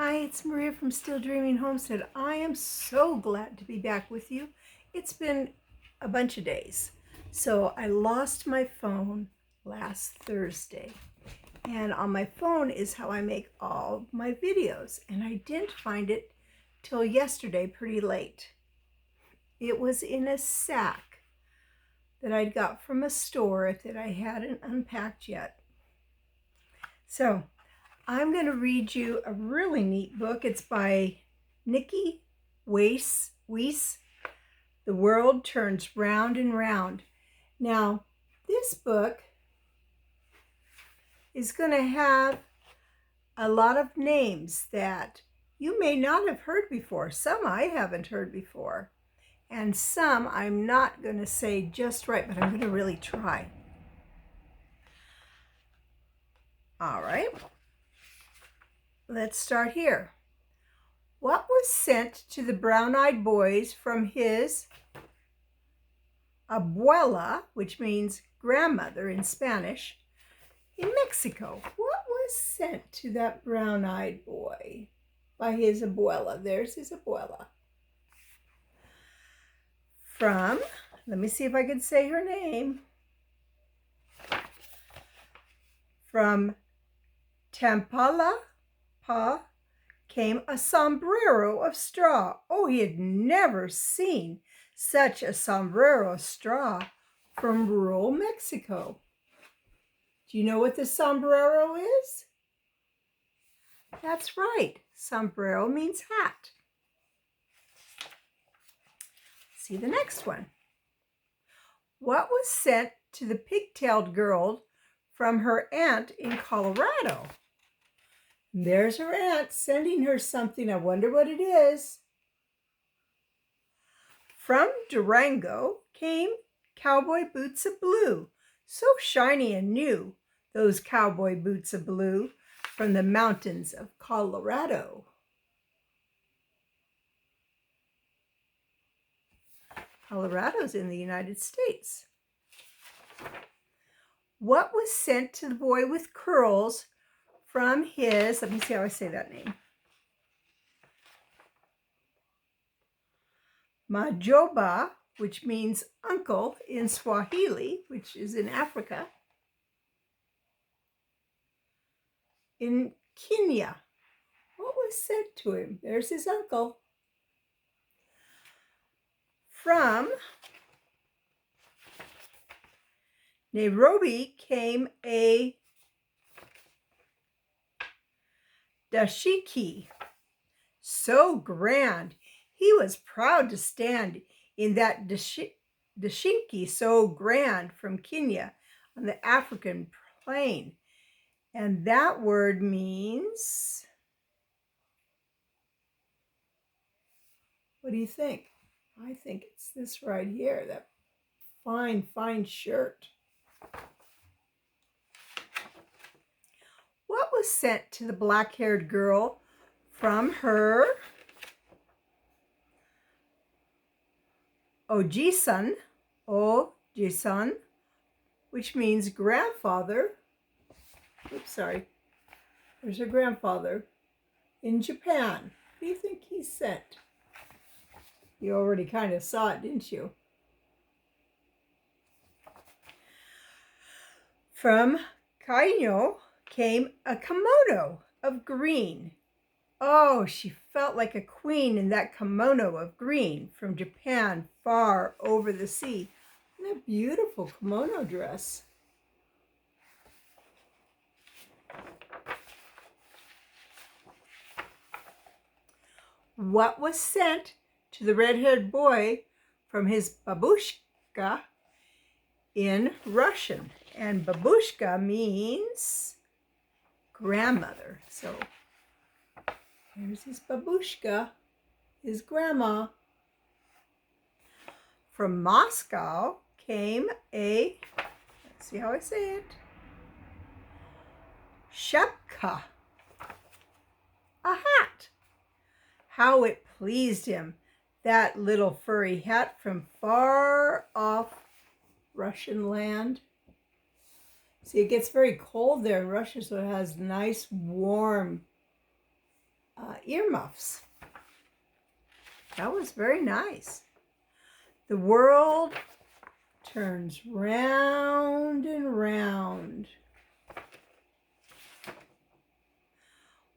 Hi, it's Maria from Still Dreaming Homestead. I am so glad to be back with you. It's been a bunch of days. So I lost my phone last Thursday. And on my phone is how I make all my videos. And I didn't find it till yesterday pretty late. It was in a sack that I'd got from a store that I hadn't unpacked yet. So I'm going to read you a really neat book. It's by Nicki Weiss. The World Turns Round and Round. Now, this book is going to have a lot of names that you may not have heard before. Some I haven't heard before. And some I'm not going to say just right, but I'm going to really try. All right. Let's start here. What was sent to the brown-eyed boys from his abuela, which means grandmother in Spanish, in Mexico? What was sent to that brown-eyed boy by his abuela? There's his abuela. From, let me see if I can say her name. From Tampalapa came a sombrero of straw. Oh, he had never seen such a sombrero of straw from rural Mexico. Do you know what the sombrero is? That's right. Sombrero means hat. See the next one. What was sent to the pigtailed girl from her aunt in Colorado? There's her aunt sending her something. I wonder what it is. From Durango came cowboy boots of blue, so shiny and new, those cowboy boots of blue from the mountains of Colorado. Colorado's in the United States. What was sent to the boy with curls from his, let me see how I say that name, Majoba, which means uncle in Swahili, which is in Africa, in Kenya. What was sent to him? There's his uncle. From Nairobi came a dashiki, so grand. He was proud to stand in that dashiki, so grand, from Kenya on the African plain. And that word means, what do you think? I think it's this right here, that fine, fine shirt. What was sent to the black-haired girl from her Ojisan, which means grandfather. Oops, sorry. There's her grandfather in Japan. What do you think he sent? You already kind of saw it, didn't you? From Kaino came a kimono of green. Oh, she felt like a queen in that kimono of green from Japan, far over the sea. What a beautiful kimono dress. What was sent to the red-haired boy from his babushka in Russian? And babushka means grandmother. So here's his babushka, his grandma. From Moscow came a, let's see how I say it, shapka, a hat. How it pleased him, that little furry hat from far off Russian land. See, it gets very cold there in Russia, so it has nice warm earmuffs. That was very nice. The world turns round and round.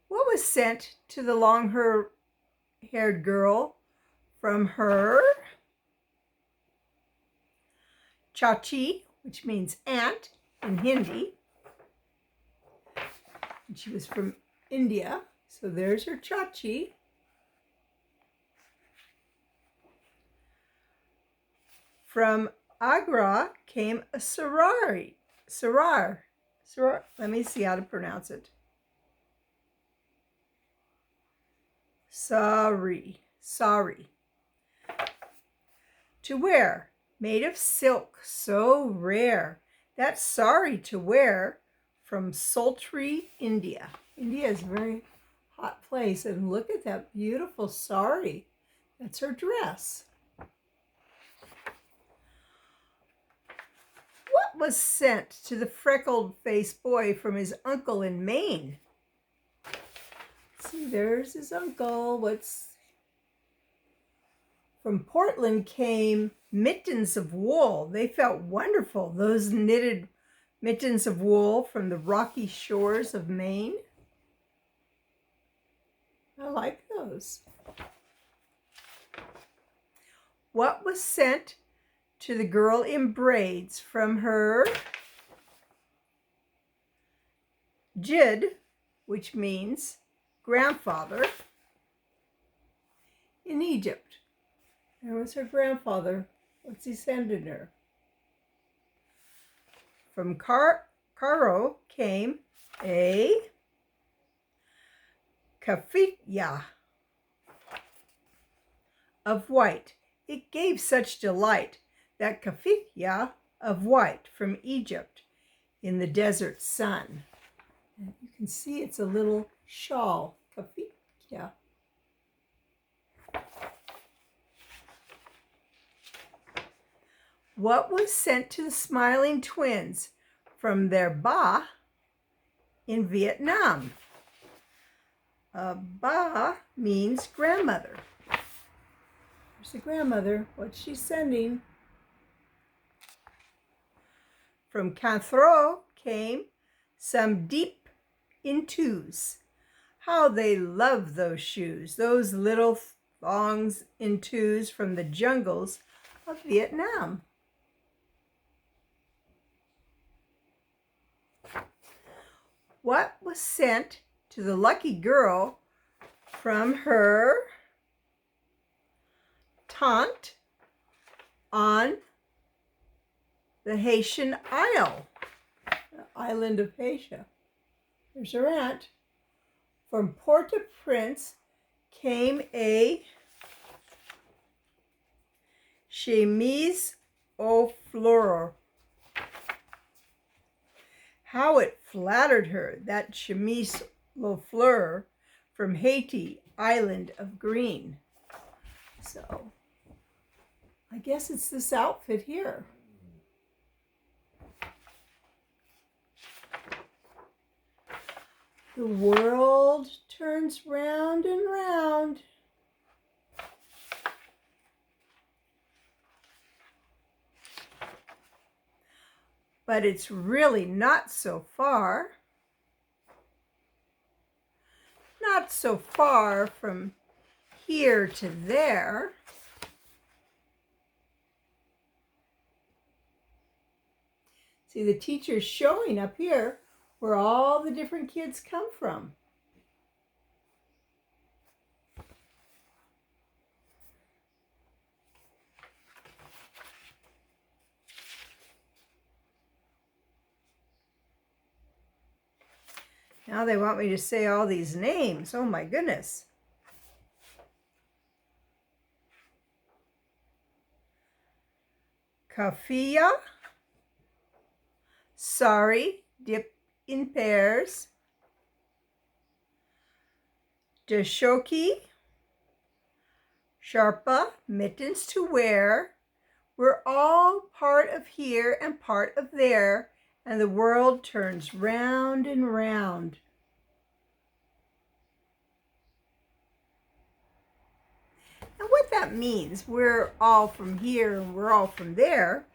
What was sent to the long-haired girl from her chachi, which means aunt in Hindi? And she was from India, so there's her chachi. From Agra came a sarar. Let me see how to pronounce it. Sari. To wear, made of silk, so rare. That's sari to wear from sultry India. India is a very hot place, and look at that beautiful sari. That's her dress. What was sent to the freckled-faced boy from his uncle in Maine? See, there's his uncle. From Portland came mittens of wool. They felt wonderful, those knitted mittens of wool from the rocky shores of Maine. I like those. What was sent to the girl in braids from her Jid, which means grandfather, in Egypt? There was her grandfather. What's he sending her? From Cairo came a kafiyeh of white. It gave such delight, that kafiyeh of white from Egypt in the desert sun. And you can see it's a little shawl, kafiyeh. What was sent to the smiling twins from their ba in Vietnam? Ba means grandmother. There's the grandmother. What's she sending? From Canthro came some deep intus. How they love those shoes, those little thongs intus from the jungles of Vietnam. What was sent to the lucky girl from her tante on the Haitian Isle, the island of Haïtia? There's her aunt. From Port-au-Prince came a chemise aux fleurs. How it flattered her, that chemise aux fleurs from Haiti, island of green. So, I guess it's this outfit here. The world turns round and round. But it's really not so far. Not so far from here to there. See, the teacher's showing up here where all the different kids come from. Now they want me to say all these names. Oh my goodness. Kafiyeh, sari, dipped in pears. Dashoki, sharpa, mittens to wear. We're all part of here and part of there, and the world turns round and round. that means, we're all from here and we're all from there,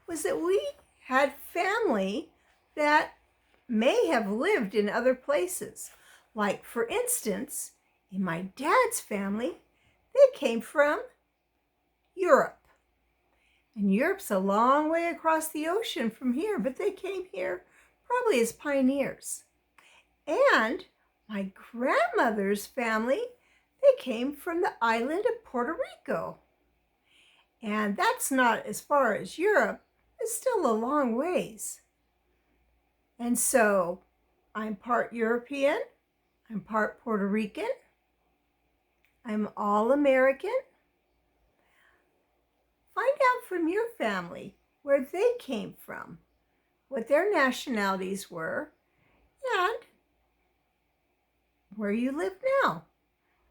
was that we had family that may have lived in other places. Like, for instance, in my dad's family, they came from Europe. And Europe's a long way across the ocean from here, but they came here probably as pioneers. And my grandmother's family, they came from the island of Puerto Rico. And that's not as far as Europe. It's still a long ways. And so I'm part European, I'm part Puerto Rican, I'm all American. Find out from your family where they came from, what their nationalities were, and where you live now.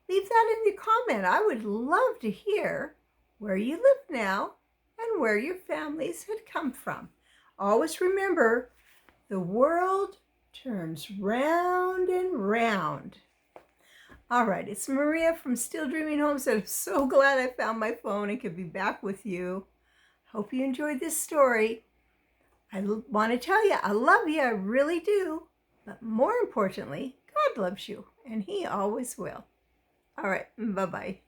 Leave that in the comment. I would love to hear where you live now and where your families had come from. Always remember, the world turns round and round. All right, it's Maria from Still Dreaming Homestead. I'm so glad I found my phone and could be back with you. Hope you enjoyed this story. I want to tell you, I love you, I really do. But more importantly, God loves you, and He always will. All right, bye-bye.